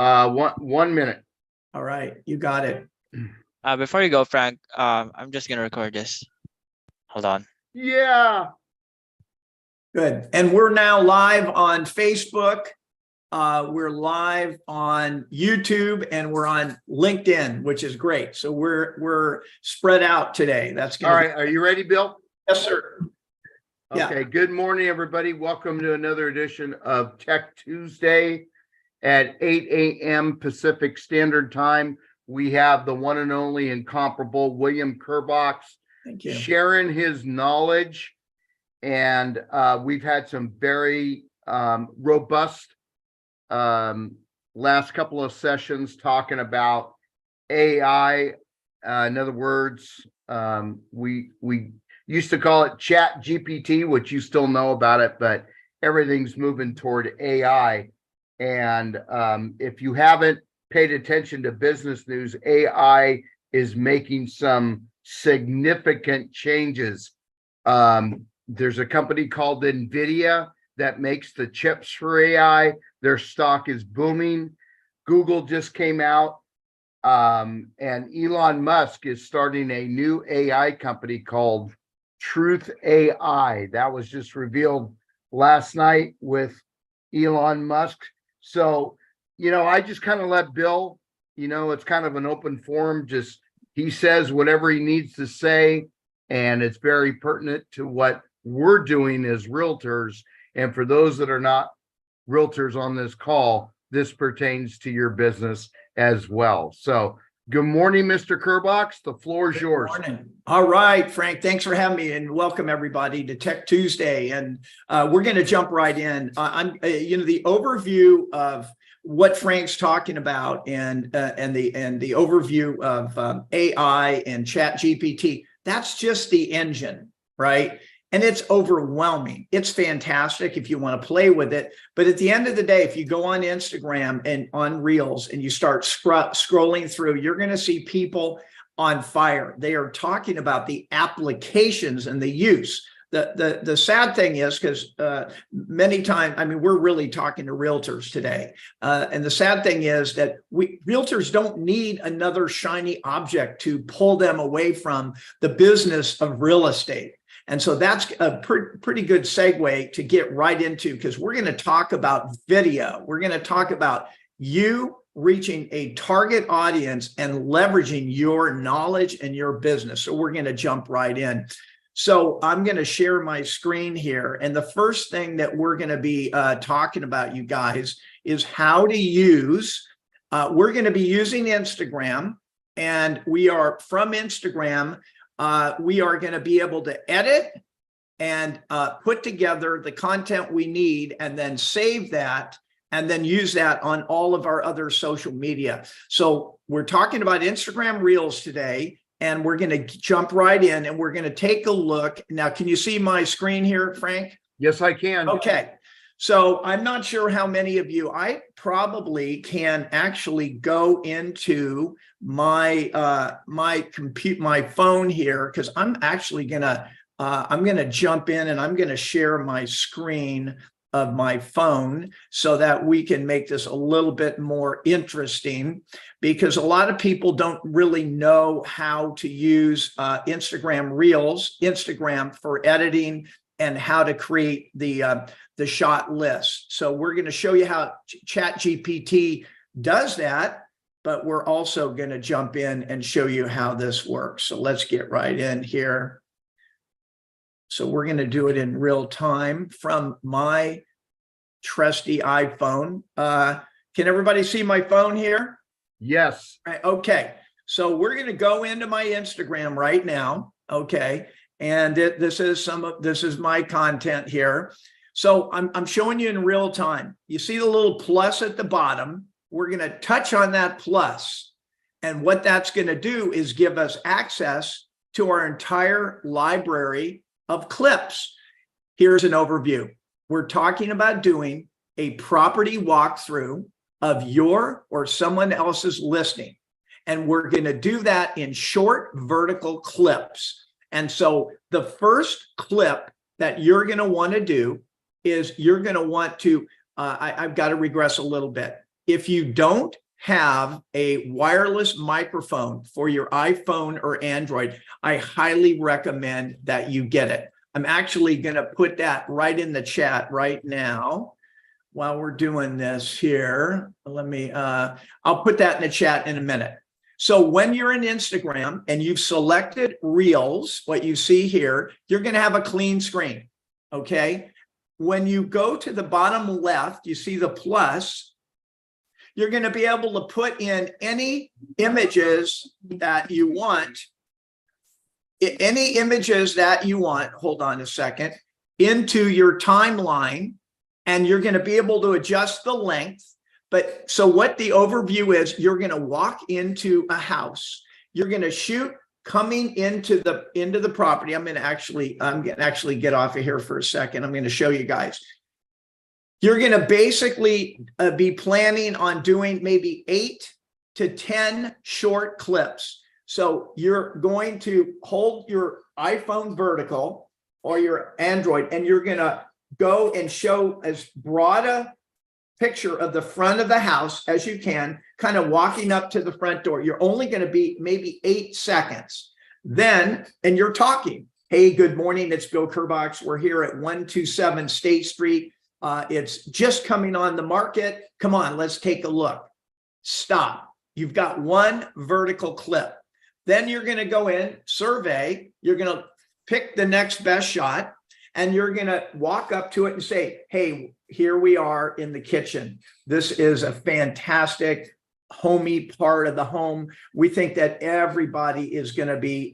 One minute. All right, you got it. Before you go, Frank, I'm just gonna record this. Hold on. Yeah. Good. And we're now live on Facebook. We're live on YouTube, and we're on LinkedIn, which is great. So we're spread out today. That's good. All right. Are you ready, Bill? Yes, sir. Okay. Yeah. Good morning, everybody. Welcome to another edition of Tech Tuesday at 8 a.m. Pacific Standard Time. We have the one and only incomparable William Kerbox Thank you. sharing his knowledge. And we've had some very robust last couple of sessions talking about AI. In other words, we used to call it Chat GPT, which you still know about it, but everything's moving toward AI. And if you haven't paid attention to business news, AI is making some significant changes. There's a company called NVIDIA that makes the chips for AI. Their stock is booming. Google just came out, and Elon Musk is starting a new AI company called Truth AI. That was just revealed last night with Elon Musk. So, I just kind of let Bill, it's kind of an open forum. Just he says whatever he needs to say, and it's very pertinent to what we're doing as realtors. And for those that are not realtors on this call, this pertains to your business as well. So good morning, Mr. Kerbox. The floor is yours. Good morning. All right, Frank, thanks for having me, and welcome everybody to Tech Tuesday. And we're going to jump right in. The overview of what Frank's talking about and the overview of AI and Chat GPT, that's just the engine, right? And it's overwhelming. It's fantastic if you want to play with it. But at the end of the day, if you go on Instagram and on Reels and you start scrolling through, you're going to see people on fire. They are talking about the applications and the use. The sad thing is, because many times, we're really talking to realtors today. And the sad thing is that realtors don't need another shiny object to pull them away from the business of real estate. And so that's a pretty good segue to get right into, because we're going to talk about video. We're going to talk about you reaching a target audience and leveraging your knowledge and your business. So we're going to jump right in. So I'm going to share my screen here. And the first thing that we're going to be talking about, you guys, is how to use, we're going to be using Instagram, and we are from Instagram. We are going to be able to edit and put together the content we need, and then save that, and then use that on all of our other social media. So we're talking about Instagram Reels today, and we're going to jump right in, and we're going to take a look. Now, can you see my screen here, Frank? Yes, I can. Okay. So I'm not sure how many of you, I probably can actually go into my my phone here, because I'm actually gonna jump in, and I'm gonna share my screen of my phone so that we can make this a little bit more interesting, because a lot of people don't really know how to use Instagram Reels, Instagram for editing, and how to create the shot list. So we're going to show you how Chat GPT does that, but we're also going to jump in and show you how this works. So let's get right in here. So we're going to do it in real time from my trusty iPhone. Can everybody see my phone here? Yes. Right, okay. So we're going to go into my Instagram right now. Okay. And this is my content here. So I'm showing you in real time. You see the little plus at the bottom. We're going to touch on that plus. And what that's going to do is give us access to our entire library of clips. Here's an overview. We're talking about doing a property walkthrough of your or someone else's listing. And we're going to do that in short vertical clips. And so the first clip that you're going to want to do is you're going to want to, I've got to regress a little bit. if you don't have a wireless microphone for your iPhone or Android, I highly recommend that you get it. I'm actually going to put that right in the chat right now while we're doing this here. Let me, I'll put that in the chat in a minute. So when you're in Instagram and you've selected Reels, what you see here, you're going to have a clean screen. Okay. When you go to the bottom left, you see the plus. You're going to be able to put in any images that you want. Any images that you want, hold on a second, into your timeline, and you're going to be able to adjust the length. But so what the overview is, you're going to walk into a house. You're going to shoot coming into the property. I'm going to actually get off of here for a second. I'm going to show you guys. You're going to basically be planning on doing maybe 8 to 10 short clips. So you're going to hold your iPhone vertical or your Android, and you're going to go and show as broad a picture of the front of the house as you can, kind of walking up to the front door. You're only going to be maybe 8 seconds. Then, and you're talking, hey, good morning, it's Bill Kerbox. We're here at 127 State Street. It's just coming on the market. Come on, let's take a look. Stop. You've got one vertical clip. Then you're going to go in, survey, you're going to pick the next best shot, and you're going to walk up to it and say, hey, here we are in the kitchen. This is a fantastic homey part of the home. We think that everybody is going to be,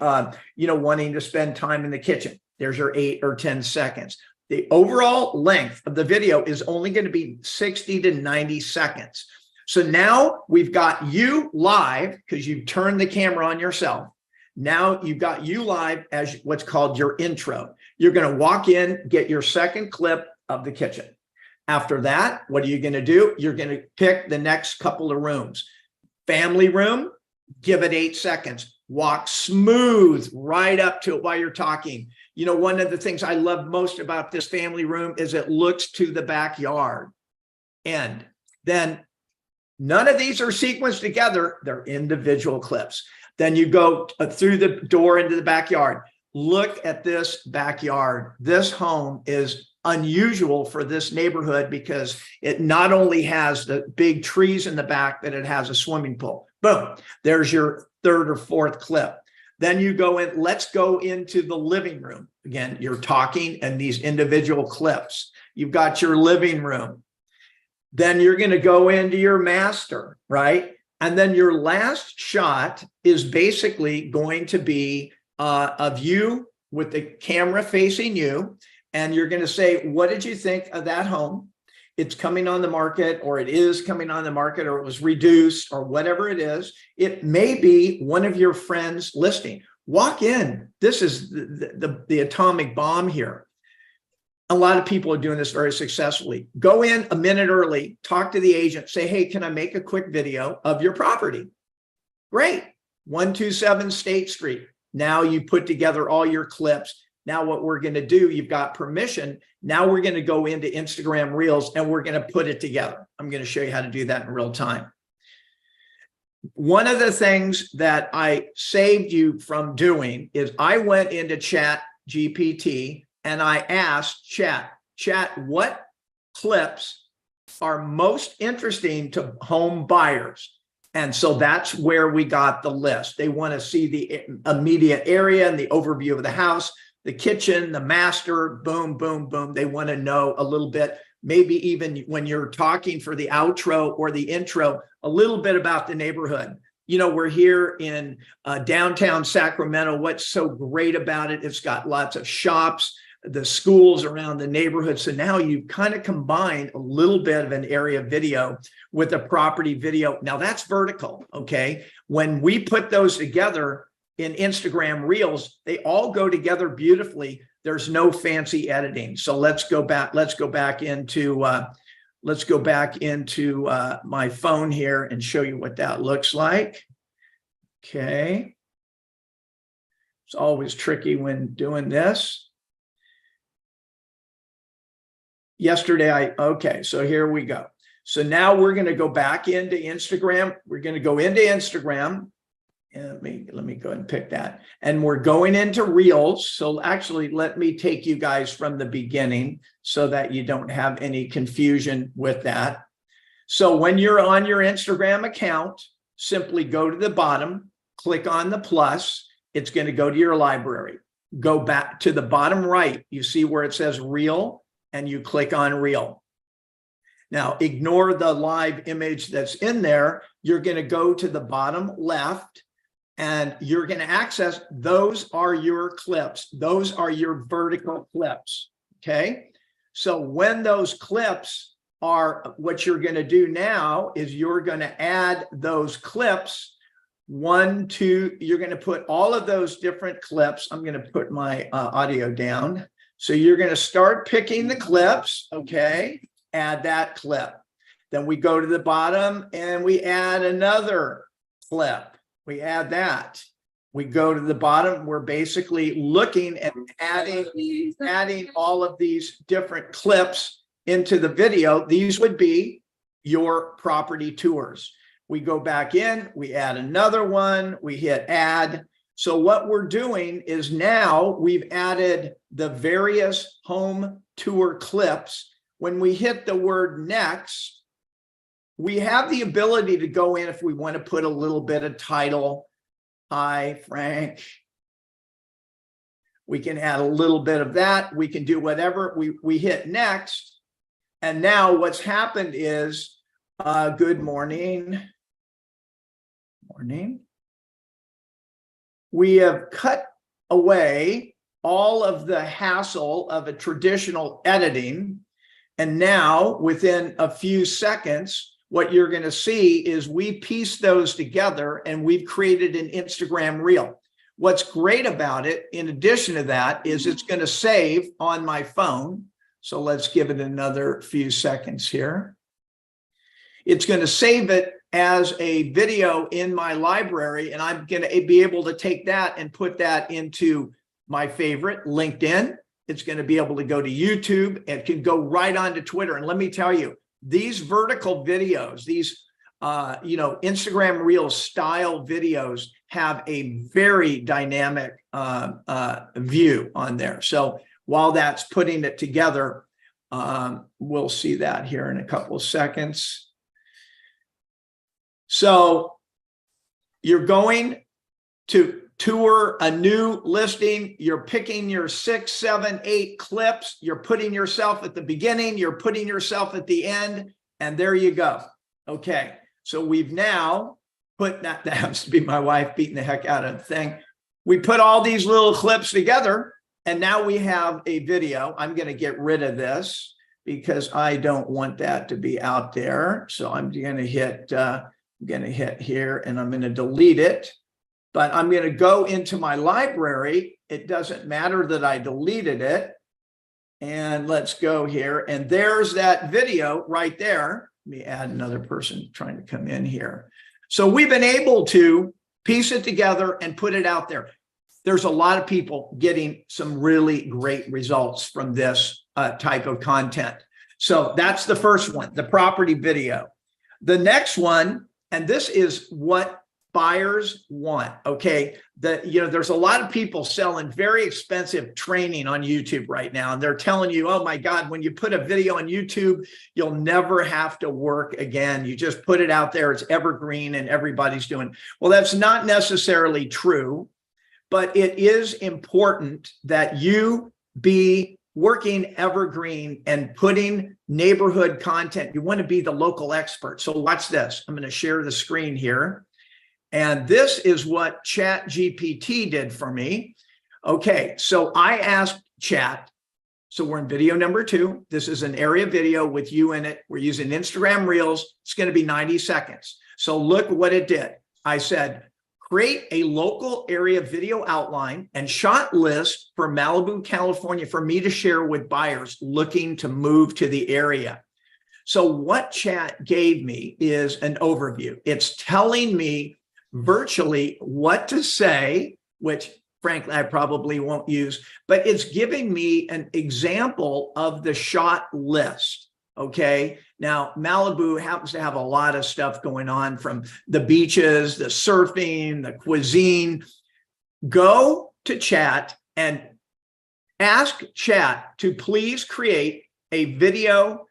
wanting to spend time in the kitchen. There's your 8 or 10 seconds. The overall length of the video is only going to be 60 to 90 seconds. So now we've got you live because you've turned the camera on yourself. Now you've got you live as what's called your intro. You're going to walk in, get your second clip of the kitchen. After that, what are you going to do? You're going to pick the next couple of rooms. Family room, give it 8 seconds. Walk smooth right up to it while you're talking. You know, one of the things I love most about this family room is it looks to the backyard. And then none of these are sequenced together. They're individual clips. Then you go through the door into the backyard. Look at this backyard. This home is unusual for this neighborhood because it not only has the big trees in the back, but it has a swimming pool. Boom. There's your third or fourth clip. Then you go in, let's go into the living room. Again, you're talking and these individual clips. You've got your living room. Then you're going to go into your master, right? And then your last shot is basically going to be of you with the camera facing you. And you're going to say, what did you think of that home? It's coming on the market, or it is coming on the market, or it was reduced, or whatever it is. It may be one of your friends listing. Walk in. This is the atomic bomb here. A lot of people are doing this very successfully. Go in a minute early, talk to the agent, say, hey, can I make a quick video of your property? Great. 127 State Street. Now you put together all your clips. Now what we're going to do, you've got permission. Now we're going to go into Instagram Reels and we're going to put it together. I'm going to show you how to do that in real time. One of the things that I saved you from doing is I went into Chat GPT and I asked Chat, what clips are most interesting to home buyers? And so that's where we got the list. They want to see the immediate area and the overview of the house, the kitchen, the master, boom, boom, boom. They want to know a little bit, maybe even when you're talking for the outro or the intro, a little bit about the neighborhood. You know, we're here in downtown Sacramento. What's so great about it? It's got lots of shops, the schools around the neighborhood. So now you kind of combine a little bit of an area video with a property video. Now that's vertical, okay? When we put those together in Instagram Reels, they all go together beautifully. There's no fancy editing. So let's go back into my phone here and show you what that looks like. Okay. It's always tricky when doing this. Okay, so here we go. So now we're going to go back into Instagram. We're going to go into Instagram. And let me go ahead and pick that. And we're going into Reels. So actually, let me take you guys from the beginning so that you don't have any confusion with that. So when you're on your Instagram account, simply go to the bottom, click on the plus. It's going to go to your library. Go back to the bottom right. You see where it says Reel, and you click on Reel. Now, ignore the live image that's in there. You're going to go to the bottom left, and you're going to access, those are your clips. Those are your vertical clips, okay? So when those clips are, what you're going to do now is you're going to add those clips. 1, 2, you're going to put all of those different clips. I'm going to put my audio down. So you're going to start picking the clips, okay? Add that clip. Then we go to the bottom and we add another clip. We add that. We go to the bottom. We're basically looking at adding all of these different clips into the video. These would be your property tours. We go back in, we add another one, we hit add. So what we're doing is now we've added the various home tour clips. When we hit the word next, we have the ability to go in if we want to put a little bit of title. Hi, Frank. We can add a little bit of that. We can do whatever. We hit next. And now what's happened is, good morning. Morning. We have cut away all of the hassle of a traditional editing. And now within a few seconds, what you're going to see is we piece those together and we've created an Instagram reel. What's great about it, in addition to that, is it's going to save on my phone. So let's give it another few seconds here. It's going to save it as a video in my library, and I'm going to be able to take that and put that into my favorite, LinkedIn. It's going to be able to go to YouTube. It can go right onto Twitter. And let me tell you, these vertical videos, these Instagram Reels style videos have a very dynamic view on there. So while that's putting it together, we'll see that here in a couple of seconds. So you're going to tour a new listing. You're picking your 6, 7, 8 clips. You're putting yourself at the beginning. You're putting yourself at the end. And there you go. Okay. So we've now put that happens to be my wife beating the heck out of the thing. We put all these little clips together, and now we have a video. I'm going to get rid of this because I don't want that to be out there. So I'm going to hit here and I'm going to delete it. But I'm going to go into my library. It doesn't matter that I deleted it. And let's go here. And there's that video right there. Let me add another person trying to come in here. So we've been able to piece it together and put it out there. There's a lot of people getting some really great results from this type of content. So that's the first one, the property video. The next one, and this is what buyers want, okay? There's a lot of people selling very expensive training on YouTube right now, and they're telling you, oh my God, when you put a video on YouTube, you'll never have to work again. You just put it out there, it's evergreen and everybody's doing. Well, that's not necessarily true, but it is important that you be working evergreen and putting neighborhood content. You want to be the local expert. So watch this. I'm going to share the screen here. And this is what Chat GPT did for me. Okay, so I asked Chat, so we're in video number 2. This is an area video with you in it. We're using Instagram Reels. It's going to be 90 seconds. So look what it did. I said, create a local area video outline and shot list for Malibu, California for me to share with buyers looking to move to the area. So what Chat gave me is an overview. It's telling me virtually what to say, which frankly I probably won't use, but it's giving me an example of the shot list. Okay. Now, Malibu happens to have a lot of stuff going on, from the beaches, the surfing, the cuisine. Go to Chat and ask Chat to please create a video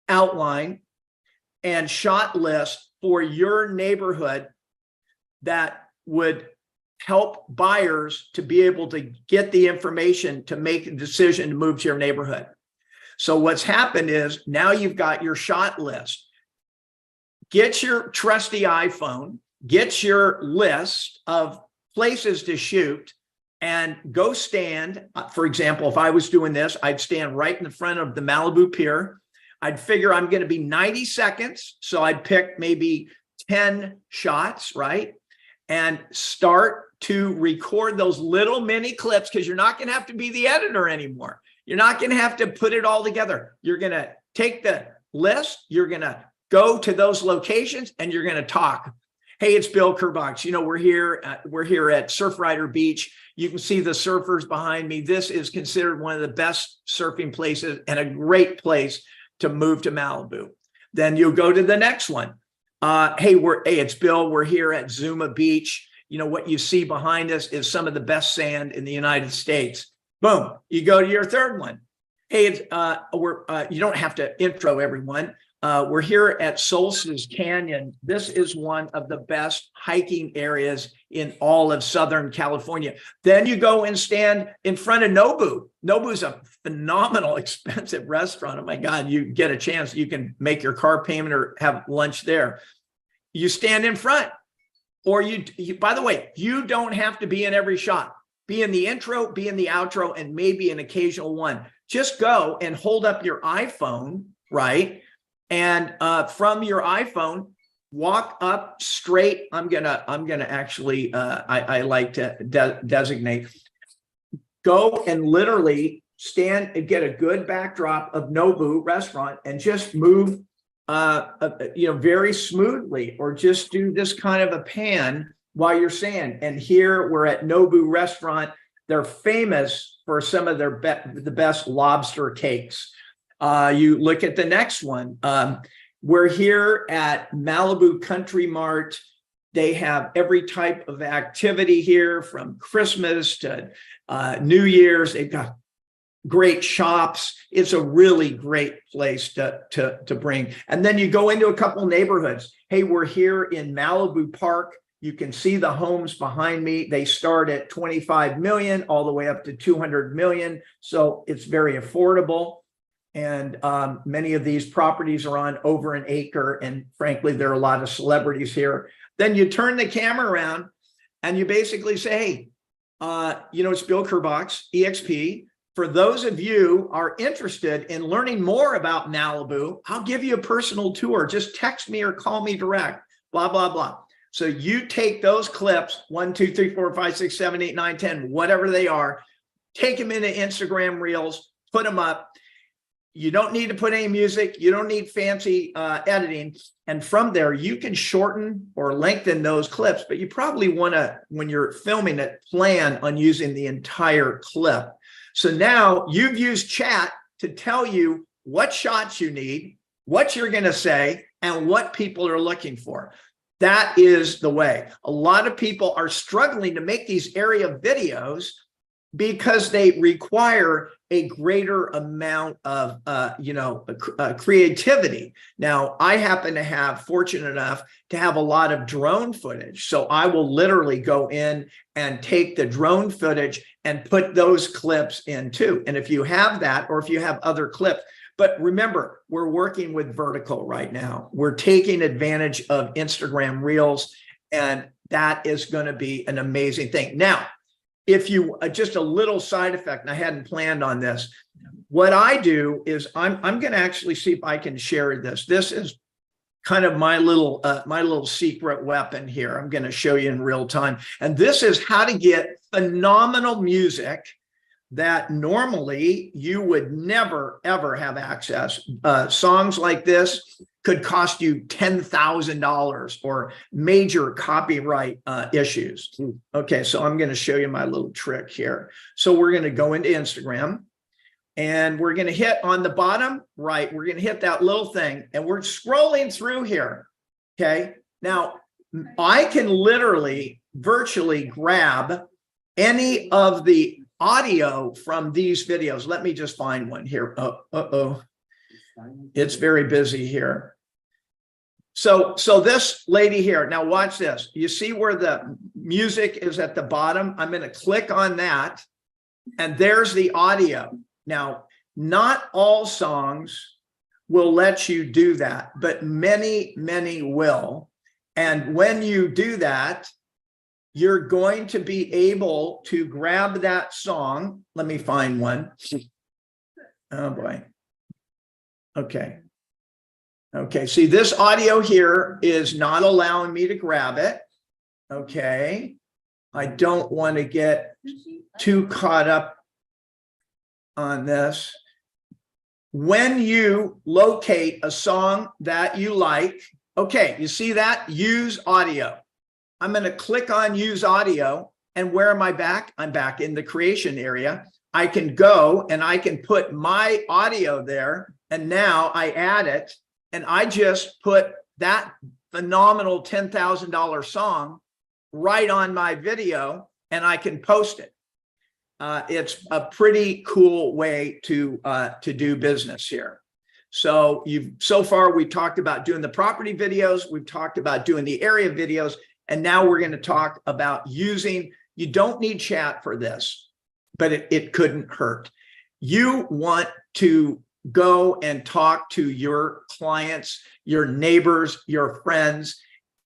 outline and shot list for your neighborhood that would help buyers to be able to get the information to make a decision to move to your neighborhood. So what's happened is now you've got your shot list. Get your trusty iPhone, get your list of places to shoot, and go stand. For example, if I was doing this, I'd stand right in the front of the Malibu Pier. I'd figure I'm going to be 90 seconds. So I'd pick maybe 10 shots, right? And start to record those little mini clips, because you're not going to have to be the editor anymore. You're not going to have to put it all together. You're going to take the list, you're going to go to those locations, and you're going to talk. Hey, it's Bill Kerbox. You know, we're here at Surfrider Beach. You can see the surfers behind me. This is considered one of the best surfing places and a great place to move to Malibu. Then you'll go to the next one. Hey, it's Bill. We're here at Zuma Beach. You know, what you see behind us is some of the best sand in the United States. Boom. You go to your third one. Hey, you don't have to intro everyone. We're here at Solstice Canyon. This is one of the best hiking areas in all of Southern California. Then you go and stand in front of Nobu. Nobu's a phenomenal, expensive restaurant. Oh my God, you get a chance, you can make your car payment or have lunch there. You stand in front, or you by the way, you don't have to be in every shot. Be in the intro, be in the outro, and maybe an occasional one. Just go and hold up your iPhone, right? And from your iPhone, walk up straight. I'm gonna actually I like to designate. Go and literally stand and get a good backdrop of Nobu restaurant, and just move very smoothly, or just do this kind of a pan while you're saying. And here we're at Nobu restaurant. They're famous for some of their the best lobster cakes. You look at the next one. We're here at Malibu Country Mart. They have every type of activity here, from Christmas to New Year's. They've got great shops. It's a really great place to bring. And then you go into a couple neighborhoods. Hey, we're here in Malibu Park. You can see the homes behind me. They start at 25 million all the way up to 200 million. So it's very affordable. And many of these properties are on over an acre. And frankly, there are a lot of celebrities here. Then you turn the camera around and you basically say, hey, it's Bill Kerbox, EXP. For those of you who are interested in learning more about Malibu, I'll give you a personal tour. Just text me or call me direct, blah, blah, blah. So you take those clips, 1, 2, 3, 4, 5, 6, 7, 8, 9, 10, whatever they are, take them into Instagram Reels, put them up. You don't need to put any music. You don't need fancy editing. And from there, you can shorten or lengthen those clips, but you probably want to, when you're filming it, plan on using the entire clip. So now you've used Chat to tell you what shots you need, what you're going to say, and what people are looking for. That is the way. A lot of people are struggling to make these area videos because they require a greater amount of, creativity. Now, I happen to have, fortunate enough to have a lot of drone footage. So I will literally go in and take the drone footage and put those clips in too. And if you have that, or if you have other clips, but remember, we're working with vertical right now. We're taking advantage of Instagram Reels, and that is going to be an amazing thing. Now, if you just a little side effect, and I hadn't planned on this, what I do is I'm going to actually see if I can share this. This is kind of my little secret weapon here. I'm going to show you in real time. And this is how to get phenomenal music that normally you would never, ever have access. Songs like this could cost you $10,000 or major copyright issues. Okay, so I'm going to show you my little trick here. So we're going to go into Instagram. And we're going to hit on the bottom right. We're going to hit that little thing and we're scrolling through here. Okay. Now I can literally virtually grab any of the audio from these videos. Let me just find one here. Oh, it's very busy here. So this lady here, now watch this. You see where the music is at the bottom? I'm going to click on that and there's the audio. Now, not all songs will let you do that, but many, many will. And when you do that, you're going to be able to grab that song. Let me find one. Oh boy. Okay. Okay, see this audio here is not allowing me to grab it. Okay. I don't want to get too caught up on this. When you locate a song that you like, okay, you see that? Use audio. I'm going to click on use audio. And where am I back? I'm back in the creation area. I can go and I can put my audio there. And now I add it. And I just put that phenomenal $10,000 song right on my video and I can post it. It's a pretty cool way to do business here. So so far we talked about doing the property videos. We've talked about doing the area videos. And now we're going to talk about using, you don't need chat for this, but it couldn't hurt. You want to go and talk to your clients, your neighbors, your friends.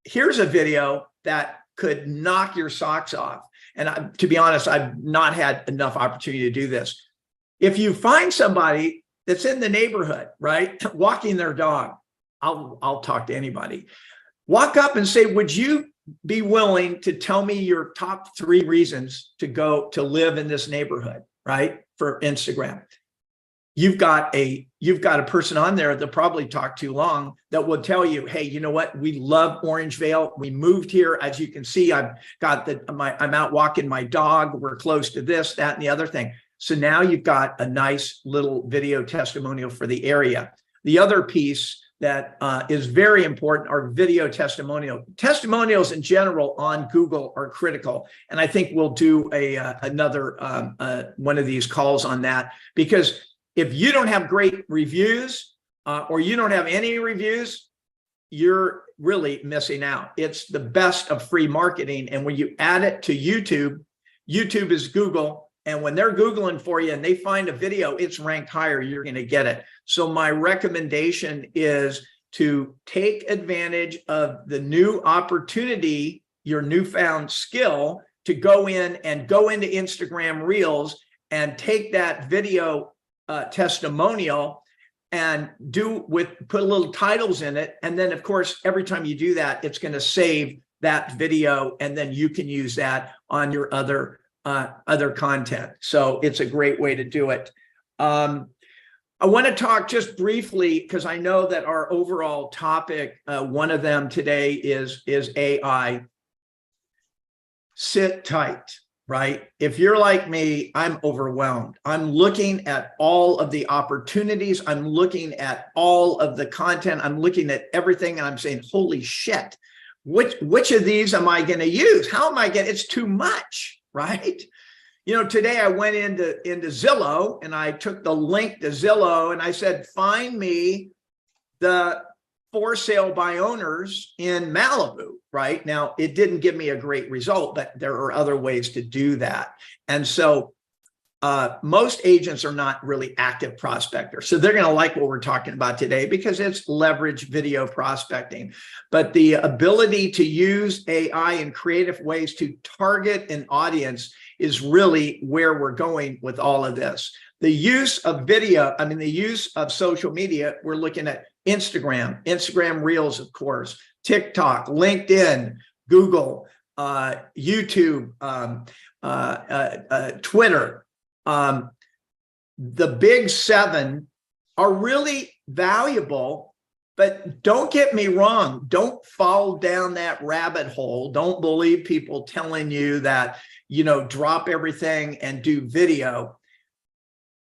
Here's a video that could knock your socks off. And to be honest, I've not had enough opportunity to do this. If you find somebody that's in the neighborhood, right, walking their dog, I'll talk to anybody. Walk up and say, would you be willing to tell me your top 3 reasons to go to live in this neighborhood, right? For Instagram. You've got a person on there that probably talked too long that will tell you, hey, you know what? We love Orangevale. We moved here. As you can see, I'm out walking my dog. We're close to this, that, and the other thing. So now you've got a nice little video testimonial for the area. The other piece that is very important are video testimonial. Testimonials in general on Google are critical. And I think we'll do another one of these calls on that, because if you don't have great reviews or you don't have any reviews, you're really missing out. It's the best of free marketing. And when you add it to YouTube, YouTube is Google. And when they're Googling for you and they find a video, it's ranked higher, you're going to get it. So my recommendation is to take advantage of the new opportunity, your newfound skill, to go into Instagram Reels and take that video testimonial and put little titles in it. And then of course, every time you do that, it's going to save that video and then you can use that on your other content. So it's a great way to do it. I want to talk just briefly, because I know that our overall topic, one of them today is AI. Sit tight. Right? If you're like me, I'm overwhelmed. I'm looking at all of the opportunities. I'm looking at all of the content. I'm looking at everything and I'm saying, holy shit, which of these am I going to use? How am I going to, it's too much, right? You know, today I went into Zillow and I took the link to Zillow and I said, find me the for sale by owners in Malibu, right? Now, it didn't give me a great result, but there are other ways to do that. And so most agents are not really active prospectors. So they're going to like what we're talking about today because it's leverage video prospecting. But the ability to use AI in creative ways to target an audience is really where we're going with all of this. The use of video, the use of social media, we're looking at Instagram Reels, of course, TikTok, LinkedIn, Google, YouTube, Twitter. The big 7 are really valuable, but don't get me wrong. Don't fall down that rabbit hole. Don't believe people telling you that, drop everything and do video.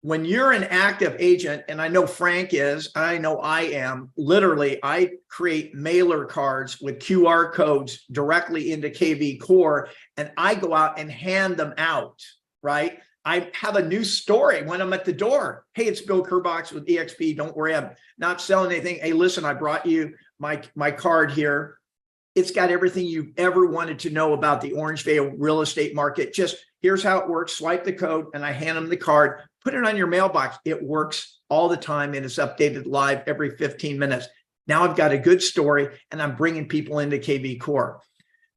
when you're an active agent, and I know Frank is, I know I am, literally, I create mailer cards with QR codes directly into KV Core, and I go out and hand them out, right? I have a new story when I'm at the door. Hey, it's Bill Kerbox with EXP. Don't worry, I'm not selling anything. Hey, listen, I brought you my card here. It's got everything you've ever wanted to know about the Orangevale real estate market. Just here's how it works. Swipe the code and I hand them the card. Put it on your mailbox. It works all the time and it's updated live every 15 minutes. Now I've got a good story and I'm bringing people into KV Core.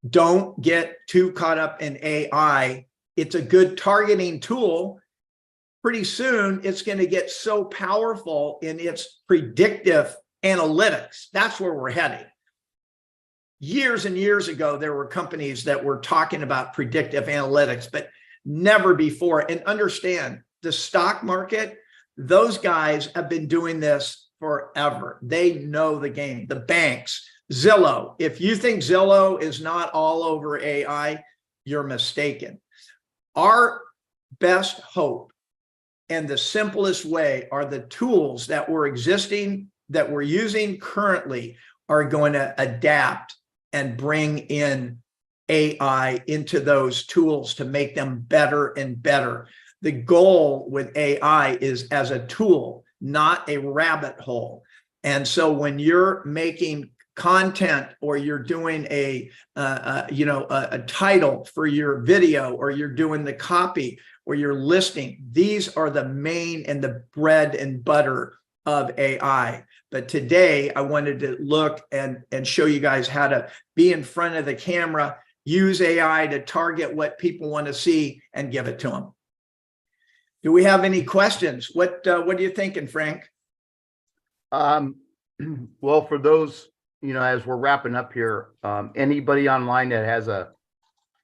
Don't get too caught up in AI. It's a good targeting tool. Pretty soon it's going to get so powerful in its predictive analytics. That's where we're heading. Years and years ago, there were companies that were talking about predictive analytics, but never before. And understand, the stock market, those guys have been doing this forever. They know the game. The banks, Zillow. If you think Zillow is not all over AI, you're mistaken. Our best hope and the simplest way are the tools that we're using currently are going to adapt and bring in AI into those tools to make them better and better. The goal with AI is as a tool, not a rabbit hole. And so when you're making content or you're doing a title for your video, or you're doing the copy, or you're listing, these are the main and the bread and butter of AI. But today I wanted to look and show you guys how to be in front of the camera, use AI to target what people want to see and give it to them. Do we have any questions? What are you thinking, Frank? Well, for those, as we're wrapping up here, anybody online that has a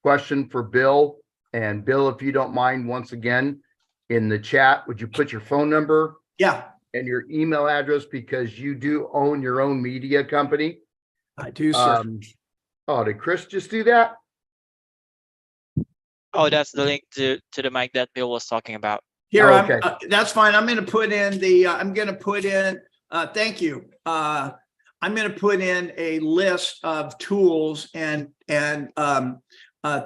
question for Bill, and Bill, if you don't mind, once again, in the chat, would you put your phone number? Yeah. And your email address, because you do own your own media company. I do, sir. Oh, did Chris just do that? Oh, that's the link to the mic that Bill was talking about. Here, Oh, okay. That's fine. I'm going to put in thank you. I'm going to put in a list of tools and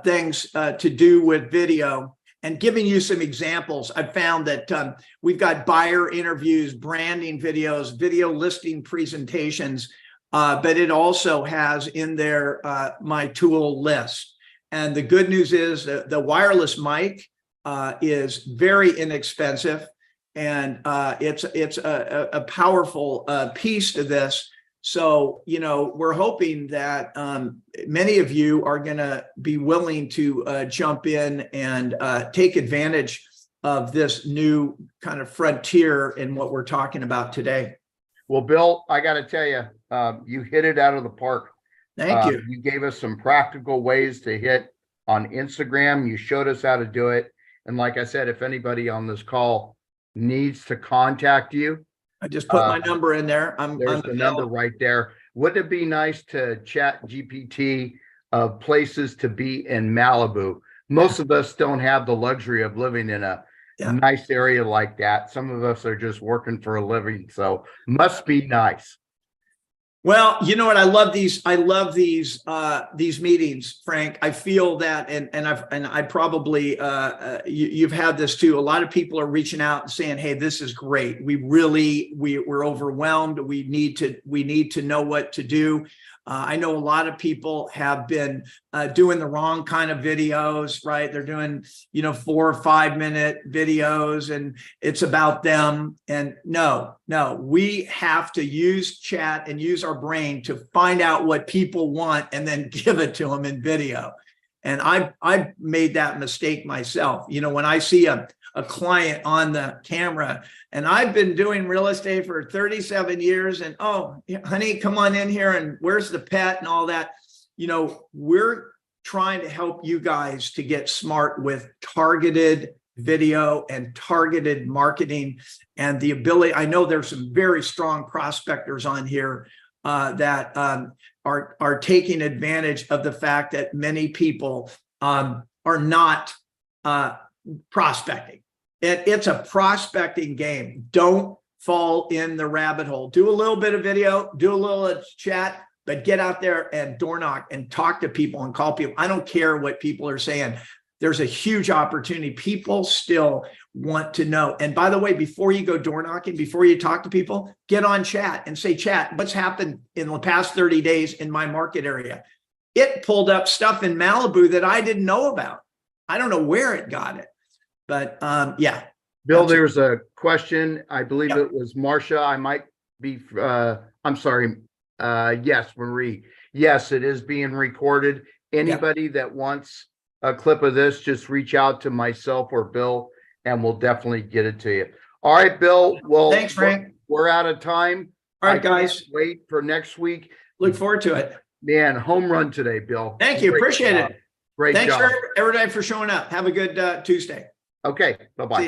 things to do with video, and giving you some examples. I've found that we've got buyer interviews, branding videos, video listing presentations, but it also has in there my tool list. And the good news is that the wireless mic is very inexpensive, and it's a powerful piece to this. So, we're hoping that many of you are going to be willing to jump in and take advantage of this new kind of frontier in what we're talking about today. Well, Bill, I got to tell you, you hit it out of the park. Thank you. You gave us some practical ways to hit on Instagram. You showed us how to do it. And like I said, if anybody on this call needs to contact you, I just put my number in there. There's the number right there. Wouldn't it be nice to Chat GPT of places to be in Malibu? Most of us don't have the luxury of living in a nice area like that. Some of us are just working for a living, so must be nice. Well, you know what? I love these meetings, Frank. I feel that, and I probably you've had this too. A lot of people are reaching out and saying, "Hey, this is great. We're overwhelmed. We need to know what to do." I know a lot of people have been doing the wrong kind of videos, right? They're doing, 4 or 5 minute videos, and it's about them. And no, we have to use chat and use our brain to find out what people want and then give it to them in video. And I've made that mistake myself. When I see a client on the camera, and I've been doing real estate for 37 years, and oh, honey, come on in here, and where's the pet and all that. We're trying to help you guys to get smart with targeted video and targeted marketing, and the ability. I know there's some very strong prospectors on here that are taking advantage of the fact that many people are not prospecting. It's a prospecting game. Don't fall in the rabbit hole. Do a little bit of video, do a little chat, but get out there and door knock and talk to people and call people. I don't care what people are saying. There's a huge opportunity. People still want to know. And by the way, before you go door knocking, before you talk to people, get on chat and say, chat, what's happened in the past 30 days in my market area? It pulled up stuff in Malibu that I didn't know about. I don't know where it got it, but yeah. Bill, there's a question. I believe Yep. it was Marcia. I might be, I'm sorry. Yes, Marie. Yes, it is being recorded. Anybody that wants a clip of this, just reach out to myself or Bill, and we'll definitely get it to you. All right, Bill. Well, Thanks, Frank. We're out of time. All right, I can't guys. wait for next week. Look forward to it. Man, home run today, Bill. Thank you. Great Appreciate job. it. Great Thanks job. for everybody for showing up. Have a good Tuesday. Okay, bye-bye. See ya.